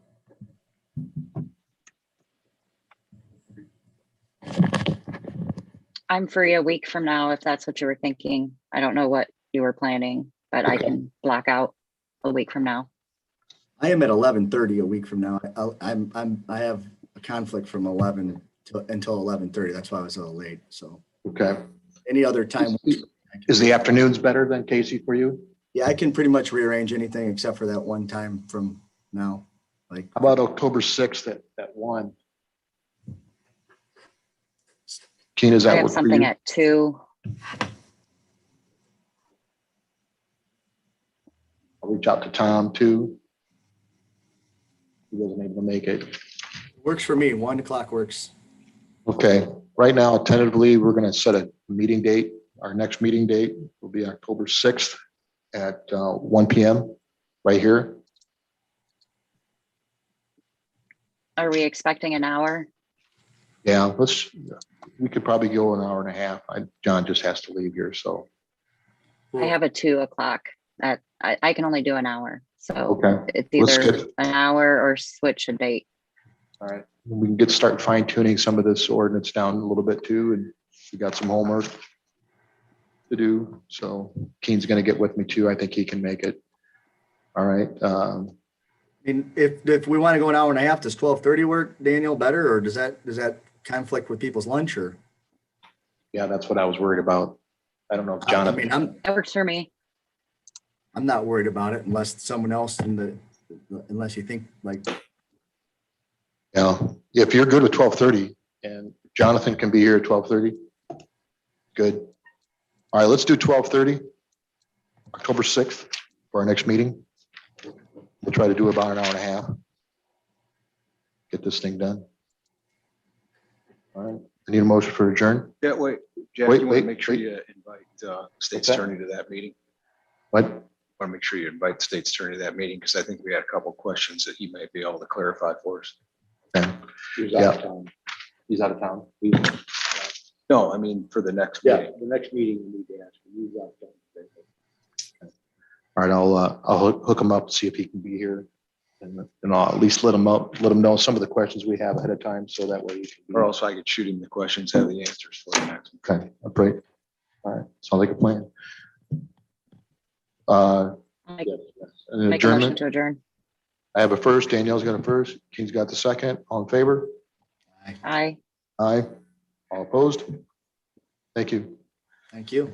I'm free a week from now, if that's what you were thinking. I don't know what you were planning, but I Okay. can block out a week from now. I am at 11:30 a week from now. I have a conflict from 11 until 11:30. That's why I was a little late. So Okay. any other time. Is the afternoons better than Casey for you? Yeah, I can pretty much rearrange anything except for that one time from now. Like, How about October 6th at 1? Keen, is I that have what for something you? at 2. I'll reach out to Tom too. He wasn't able to make it. works for me. 1 o'clock works. Okay, right now tentatively, we're gonna set a meeting date. Our next meeting date will be October 6th at 1 PM right here. Are we expecting an hour? Yeah, we could probably go an hour and a half. John just has to leave here, so, I have a 2 o'clock. I can only do an hour. So okay. it's Let's either get- an hour or switch a date. All right, we can start fine tuning some of this ordinance down a little bit too, and we got some homework to do. So Keen's gonna get with me too. I think he can make it. All right. I mean, if we want to go an hour and a half, does 12:30 work, Daniel, better, or does that conflict with people's lunch, or? Yeah, that's what I was worried about. I don't know if I Jonathan, mean, That works for me. I'm not worried about it unless someone else unless you think like, yeah, if you're good with 12:30 and Jonathan can be here at 12:30. Good. All right, let's do 12:30, October 6th for our next meeting. We'll try to do about an hour and a half. Get this thing done. All right, I need a motion for adjourn. Yeah, wait, Jack, Wait, you want wait, to make sure wait. you invite state's What's that? attorney to that meeting? What? Want to make sure you invite the state's attorney to that meeting, because I think we had a couple of questions that he might be able to clarify for us. Okay. He's Yeah. out of town. He's out of town. No, I mean, for the next Yeah, meeting. the next meeting we need to ask him. He's out of town. All right, I'll hook him up, see if he can be here. And I'll at least let him know some of the questions we have ahead of time, so that way he can be. Or else I could shoot him the questions, have the answers for the next. Okay, great. All right, sounds like a plan. Make An make a motion adjournment. to adjourn. I have a first, Danielle's got a first, Keen's got the second. All in favor? Aye. Aye. All opposed? Thank you. thank you.